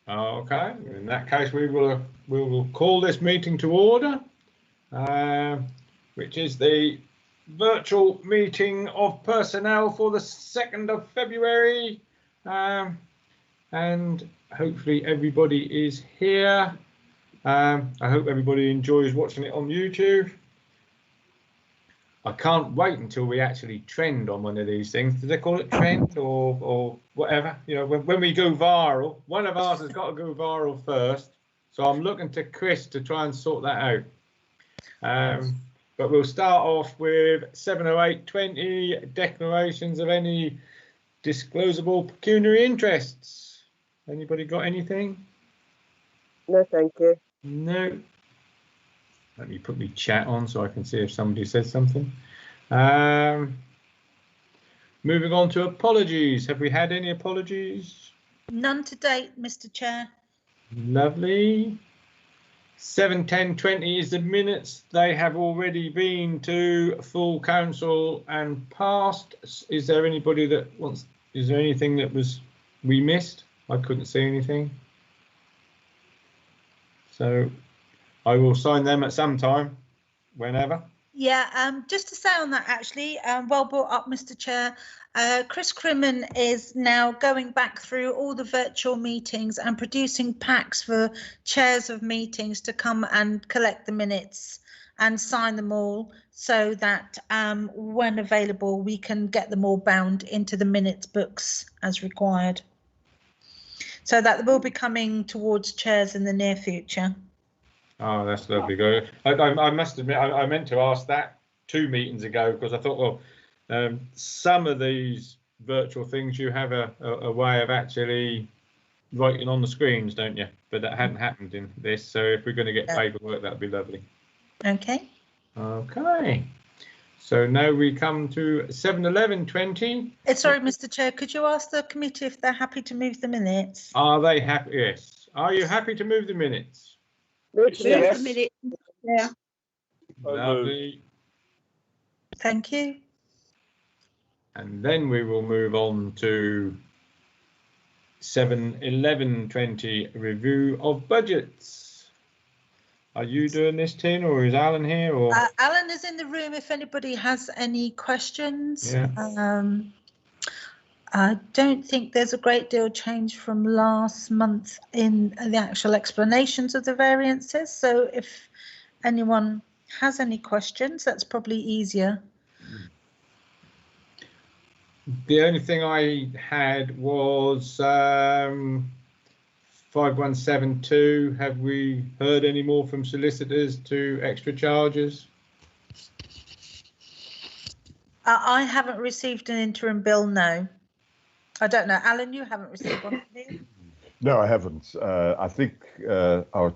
Okay, in that case, we will call this meeting to order, which is the virtual meeting of personnel for the 2nd of February, and hopefully everybody is here. I hope everybody enjoys watching it on YouTube. I can't wait until we actually trend on one of these things. Do they call it trend or whatever? You know, when we go viral, one of ours has got to go viral first. So I'm looking to Chris to try and sort that out. But we'll start off with 70820, declarations of any disclosable pecuniary interests. Anybody got anything? No, thank you. No. Let me put my chat on so I can see if somebody says something. Moving on to apologies. Have we had any apologies? None to date, Mr. Chair. Lovely. 71020 is the minutes. They have already been to full council and passed. Is there anybody that wants? Is there anything that we missed? I couldn't see anything. So I will sign them at some time, whenever. Yeah, just to say on that, actually, well brought up, Mr. Chair. Chris Crimmen is now going back through all the virtual meetings and producing packs for chairs of meetings to come and collect the minutes and sign them all, so that when available, we can get them all bound into the minutes books as required. So that will be coming towards chairs in the near future. Oh, that's lovely. Good. I must admit, I meant to ask that 2 meetings ago, because I thought, well, some of these virtual things you have a way of actually writing on the screens, don't you? But that hadn't happened in this. So if we're going to get paperwork, that'd be lovely. Okay. Okay. So now we come to 71120. Sorry, Mr. Chair, could you ask the committee if they're happy to move the minutes? Are they happy? Yes. Are you happy to move the minutes? Yes. Yeah. Lovely. Thank you. And then we will move on to 71120, review of budgets. Are you doing this, Tin, or is Alan here? Or Alan is in the room if anybody has any questions. Yeah. I don't think there's a great deal changed from last month in the actual explanations of the variances. So if anyone has any questions, that's probably easier. The only thing I had was 5172. Have we heard any more from solicitors to extra charges? I haven't received an interim bill, no. I don't know. Alan, you haven't received one, have you? No, I haven't. I think our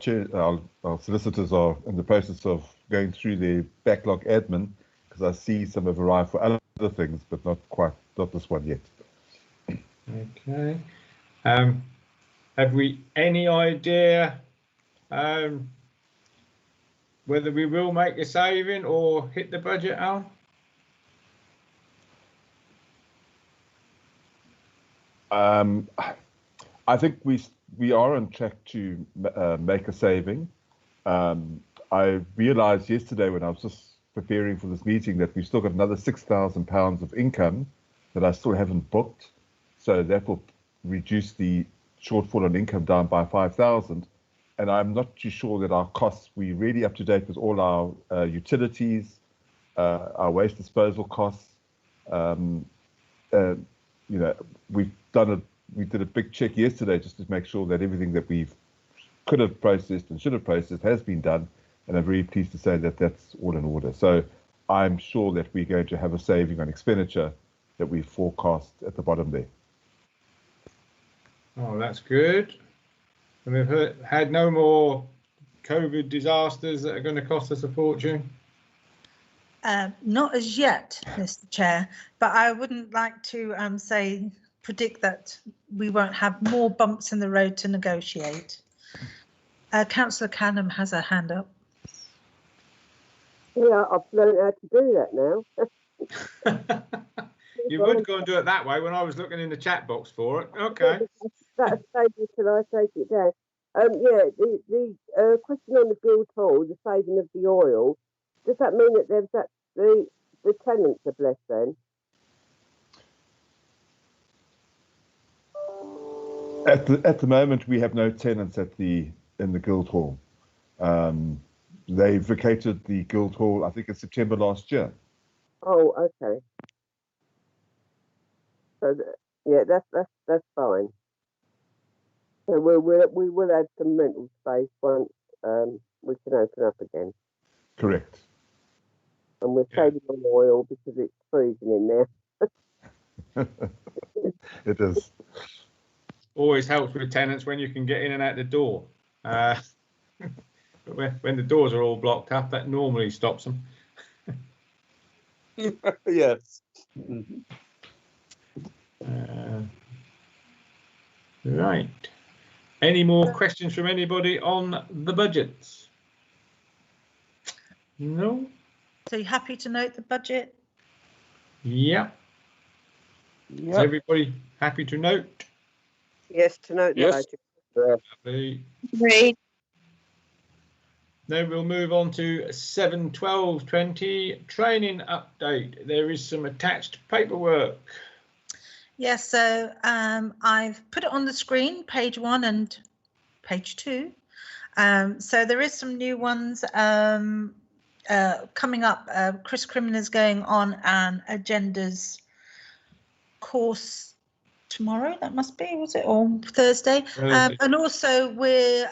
solicitors are in the process of going through the backlog admin, because I see some have arrived for other things, but not this one yet. Okay. Have we any idea whether we will make a saving or hit the budget, Al? I think we are on track to make a saving. I realised yesterday when I was just preparing for this meeting that we've still got another £6,000 of income that I still haven't booked, so that will reduce the shortfall on income down by 5,000. And I'm not too sure that our costs, we're really up to date with all our utilities, our waste disposal costs. You know, we did a big check yesterday just to make sure that everything that we could have processed and should have processed has been done, and I'm very pleased to say that that's all in order. So I'm sure that we're going to have a saving on expenditure that we forecast at the bottom there. Oh, that's good. And we've had no more COVID disasters that are going to cost us a fortune. Not as yet, Mr. Chair, but I wouldn't like to predict that we won't have more bumps in the road to negotiate. Councillor Canham has her hand up. Yeah, I've learned how to do that now. You would go and do it that way when I was looking in the chat box for it. Okay. That's saving till I take it down. Yeah, the question on the Guildhall, the saving of the oil, does that mean that the tenants are blessed then? At the moment, we have no tenants in the Guildhall. They vacated the Guildhall, I think, in September last year. Oh, okay. So yeah, that's fine. So we will add some rental space once we can open up again. Correct. And we're saving on oil because it's freezing in there. It is. Always helps with tenants when you can get in and out the door. But when the doors are all blocked up, that normally stops them. Yes. Right. Any more questions from anybody on the budgets? No? So you happy to note the budget? Yeah. Is everybody happy to note? Yes, to note the Yes. budget. Lovely. Great. Then we'll move on to 7/12/20 training update. There is some attached paperwork. Yes, so I've put it on the screen, page 1 and page 2. So there is some new ones coming up. Chris Crimmins is going on an agendas course tomorrow, that must be, was it, or Thursday? And also we're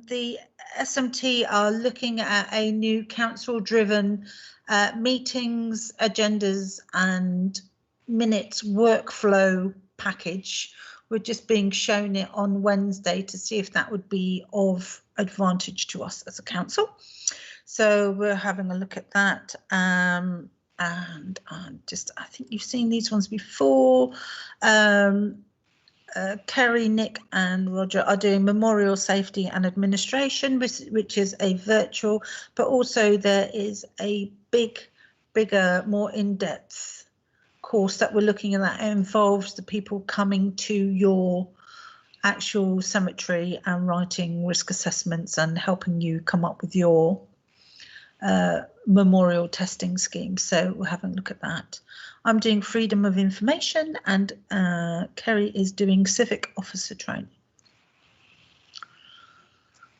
the SMT are looking at a new council-driven meetings, agendas and minutes workflow package. We're just being shown it on Wednesday to see if that would be of advantage to us as a council. So we're having a look at that. And I think you've seen these ones before. Kerry, Nick and Roger are doing memorial safety and administration, which is a virtual, but also there is a bigger, more in-depth course that we're looking at that involves the people coming to your actual cemetery and writing risk assessments and helping you come up with your memorial testing scheme. So we're having a look at that. I'm doing freedom of information and Kerry is doing civic officer training.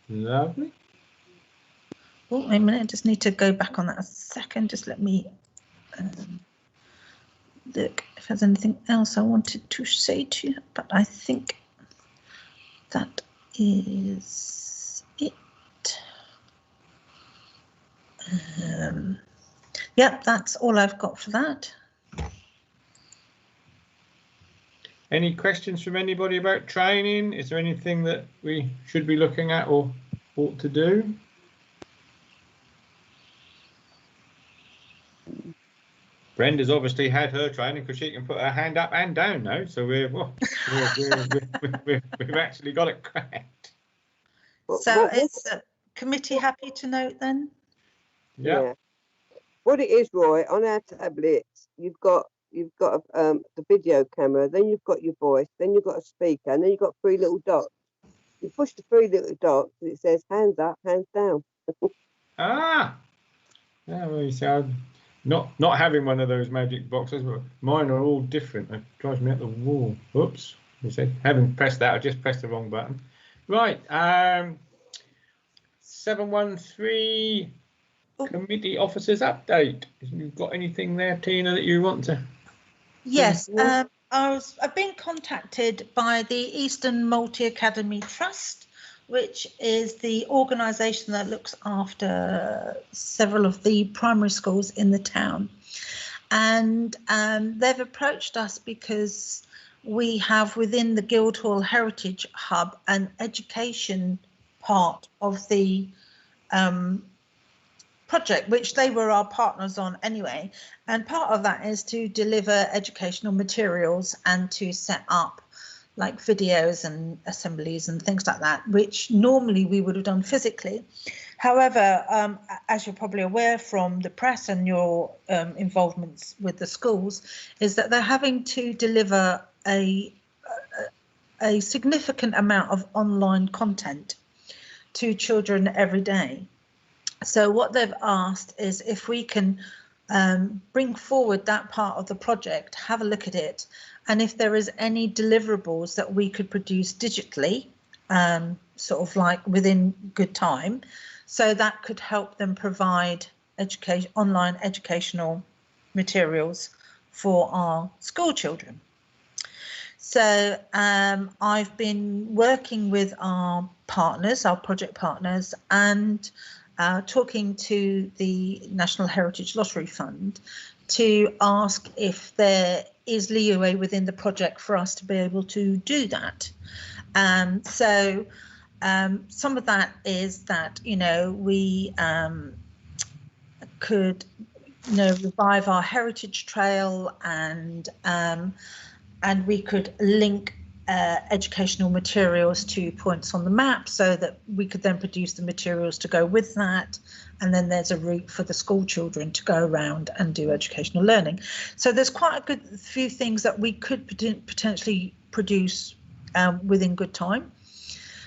Lovely. Oh, wait a minute, I just need to go back on that a second. Just let me look if there's anything else I wanted to say to you, but I think that is it. Yep, that's all I've got for that. Any questions from anybody about training? Is there anything that we should be looking at or ought to do? Brenda's obviously had her training because she can put her hand up and down now. So we've actually got it cracked. So is the committee happy to note then? Yeah. What it is, Roy, on our tablets, you've got the video camera, then you've got your voice, then you've got a speaker, and then you've got 3 little dots. You push the 3 little dots, and it says hands up, hands down. Ah. Yeah. Well, you see, I'm not having one of those magic boxes, but mine are all different. It drives me up the wall. Oops. You see, having pressed that, I just pressed the wrong button. Right. 713. Committee officers update. Have you got anything there, Tina, that you want to? Yes, I've been contacted by the Eastern Multi Academy Trust, which is the organisation that looks after several of the primary schools in the town, and they've approached us because we have within the Guildhall Heritage Hub an education part of the project, which they were our partners on anyway, and part of that is to deliver educational materials and to set up like videos and assemblies and things like that, which normally we would have done physically. However, as you're probably aware from the press and your involvements with the schools, is that they're having to deliver a a significant amount of online content to children every day. So what they've asked is if we can bring forward that part of the project, have a look at it, and if there is any deliverables that we could produce digitally, sort of like within good time, so that could help them provide online educational materials for our school children. So I've been working with our partners, our project partners, and talking to the National Heritage Lottery Fund to ask if there is leeway within the project for us to be able to do that. So some of that is that, you know, we could, you know, revive our heritage trail, and we could link educational materials to points on the map so that we could then produce the materials to go with that. And then there's a route for the school children to go around and do educational learning. So there's quite a good few things that we could potentially produce within good time.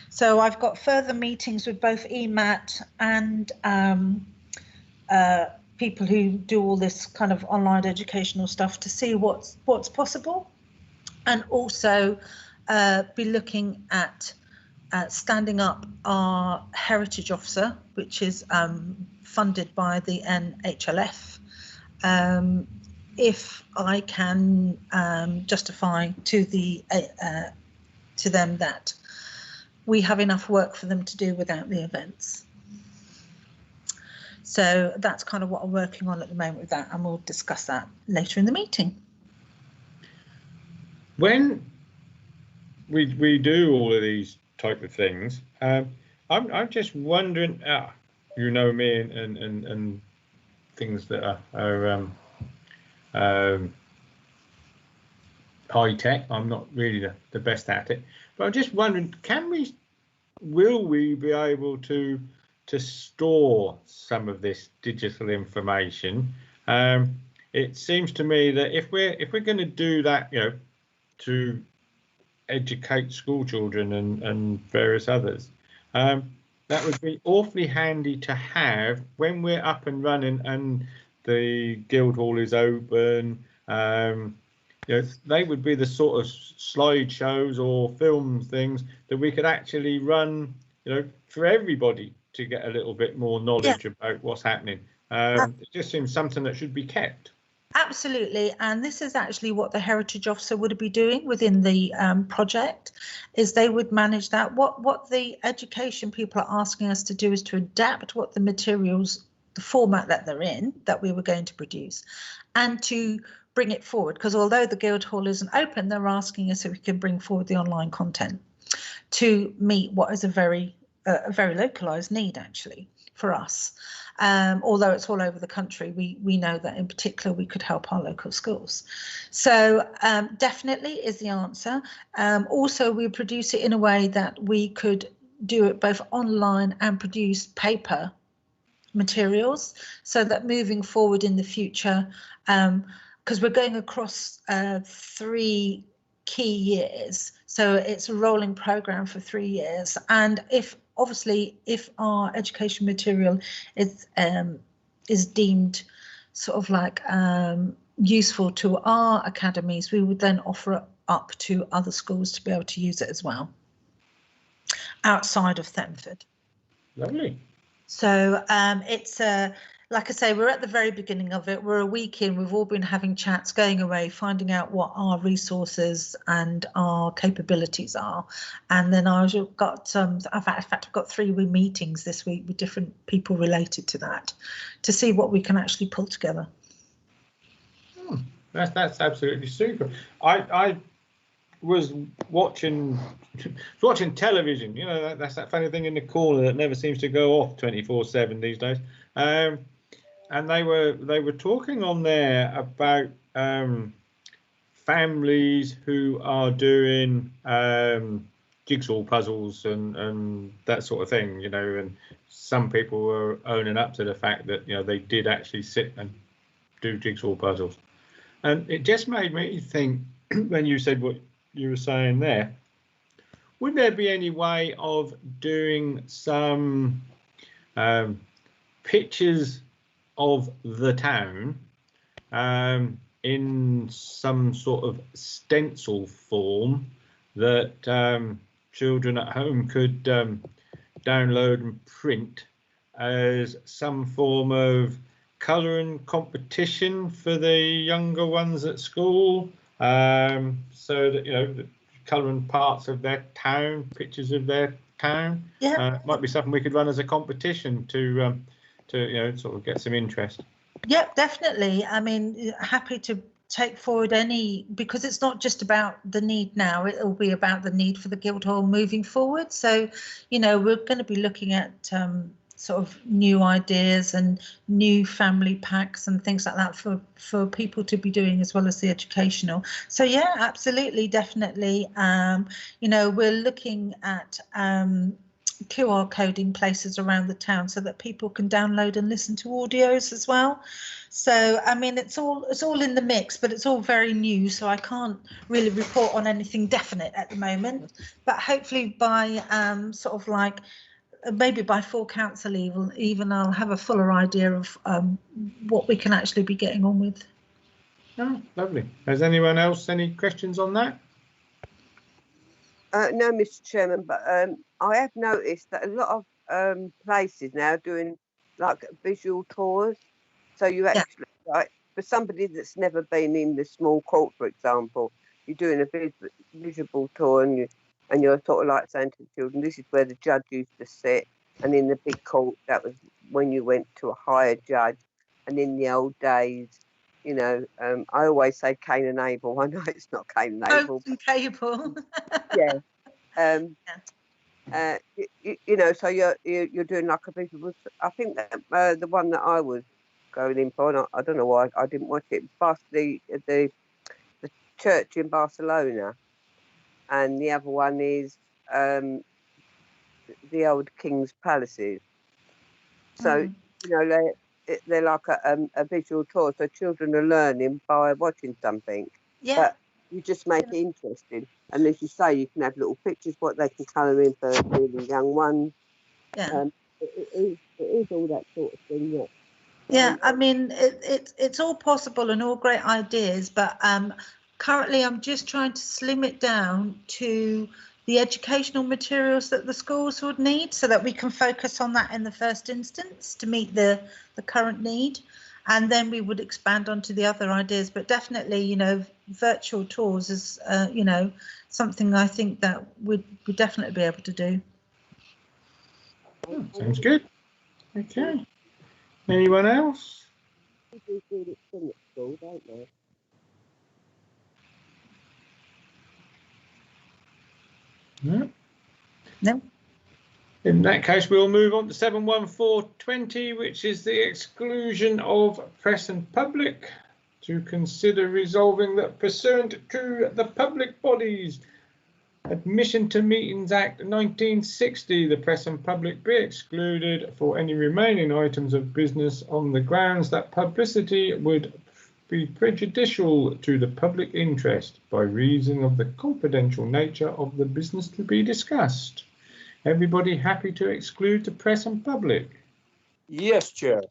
So I've got further meetings with both EMAT and people who do all this kind of online educational stuff to see what's possible, and also be looking at standing up our heritage officer, which is funded by the NHLF. If I can justify to them that we have enough work for them to do without the events. So that's kind of what I'm working on at the moment with that, and we'll discuss that later in the meeting. When we do all of these type of things, I'm just wondering, you know me and things that are high tech. I'm not really the best at it, but I'm just wondering, will we be able to store some of this digital information? It seems to me that if we're going to do that, you know, to educate school children and various others, that would be awfully handy to have when we're up and running and the Guildhall is open. You know, they would be the sort of slideshows or film things that we could actually run, you know, for everybody to get a little bit more knowledge about what's happening. It just seems something that should be kept. Absolutely, and this is actually what the Heritage Officer would be doing within the project, is they would manage that. What the education people are asking us to do is to adapt what the materials, the format that they're in, that we were going to produce, and to bring it forward, because although the Guildhall isn't open, they're asking us if we can bring forward the online content to meet what is a very localized need actually for us. Although it's all over the country, we know that in particular we could help our local schools. So definitely is the answer. Also, we produce it in a way that we could do it both online and produce paper materials, so that moving forward in the future, because we're going across 3 key years, so it's a rolling program for 3 years, and if our education material is deemed sort of like useful to our academies, we would then offer it up to other schools to be able to use it as well outside of Thetford. Lovely. So it's like I say, we're at the very beginning of it. We're a week in. We've all been having chats, going away, finding out what our resources and our capabilities are. And then I've got in fact, I've got 3 meetings this week with different people related to that, to see what we can actually pull together. That's absolutely super. I was watching television. You know, that's that funny thing in the corner that never seems to go off 24/7 these days. And they were talking on there about families who are doing jigsaw puzzles and that sort of thing, you know, and some people were owning up to the fact that, you know, they did actually sit and do jigsaw puzzles. And it just made me think, when you said what you were saying there, would there be any way of doing some pictures of the town in some sort of stencil form that children at home could download and print as some form of colouring competition for the younger ones at school, so that, you know, colouring parts of their town, pictures of their town. Yeah. Might be something we could run as a competition to you know, sort of get some interest. Yep, definitely. I mean, happy to take forward any, because it's not just about the need now, it'll be about the need for the Guildhall moving forward. So, you know, we're going to be looking at sort of new ideas and new family packs and things like that for people to be doing, as well as the educational. So yeah, absolutely, definitely. You know, we're looking at QR coding places around the town so that people can download and listen to audios as well. So I mean, it's all in the mix, but it's all very new, so I can't really report on anything definite at the moment. But hopefully by sort of like maybe by full council even I'll have a fuller idea of what we can actually be getting on with. Oh, lovely. Has anyone else any questions on that? No, Mr. Chairman, but I have noticed that a lot of places now doing like visual tours. So you actually, like, for somebody that's never been in the small court, for example, you're doing a visual tour, and you're sort of like saying to the children, this is where the judge used to sit, and in the big court, that was when you went to a higher judge, and in the old days, you know, I always say Cain and Abel. I know it's not Cain and Abel. Open cable. Yeah. You know, so you're doing like a visual. I think that the one that I was going in for, and I don't know why I didn't watch it, the church in Barcelona, and the other one is the old King's Palaces. So you know, they're like a visual tour, so children are learning by watching something. Yeah. But you just make it interesting, and as you say, you can have little pictures what they can colour in for really young ones. Yeah. It is all that sort of thing. Yeah. Yeah, I mean, it's all possible and all great ideas, but currently I'm just trying to slim it down to the educational materials that the schools would need, so that we can focus on that in the first instance to meet the current need, and then we would expand onto the other ideas. But definitely, you know, virtual tours is you know, something I think that we'd definitely be able to do. Oh, sounds good. Okay. Anyone else? People do it from at school, don't they? No. No. In that case, we'll move on to 71420, which is the exclusion of press and public, to consider resolving that pursuant to the Public Bodies Admission to Meetings Act 1960, the press and public be excluded for any remaining items of business on the grounds that publicity would be prejudicial to the public interest by reason of the confidential nature of the business to be discussed. Everybody happy to exclude the press and public? Yes, Chair.